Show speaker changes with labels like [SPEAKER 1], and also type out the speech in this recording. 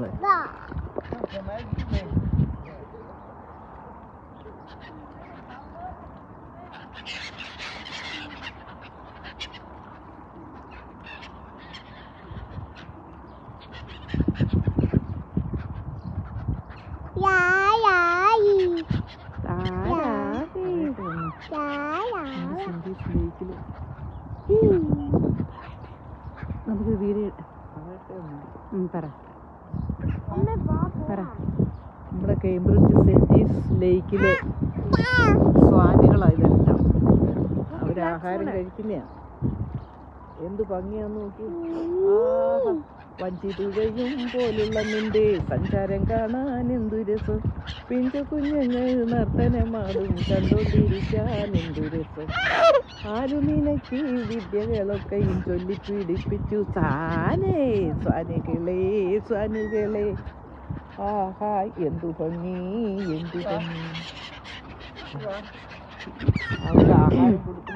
[SPEAKER 1] നമ്മള്. നമുക്ക് വീഡിയോ പറ നമ്മുടെ കേംബ്രിഡ്ജ് സെന്റീസ് ലേക്കിലെ സ്വാനികളാണ് ഇതെല്ലാം. അവരാഹാരം കഴിക്കുന്നതാണ്. എന്ത് ഭംഗിയാന്ന് നോക്കി. വഞ്ചി തുഴയും പോലുള്ള നിന്റെ സഞ്ചാരം കാണാൻ എന്തു രസം. പിഞ്ചു കുഞ്ഞുങ്ങൾ നർത്തനമാടും കണ്ടോണ്ടിരിക്കാൻ എന്തു രസം. ആരു നിനക്ക് വിദ്യകളൊക്കെയും ചൊല്ലിപ്പിടിപ്പിച്ചു സാനേ സ്വാനികളെ സ്വാനികളെ. ആഹാ എന്തു ഭംഗി എന്തു ഭംഗി. അവർക്ക് ആഹാരം കൊടുക്കും.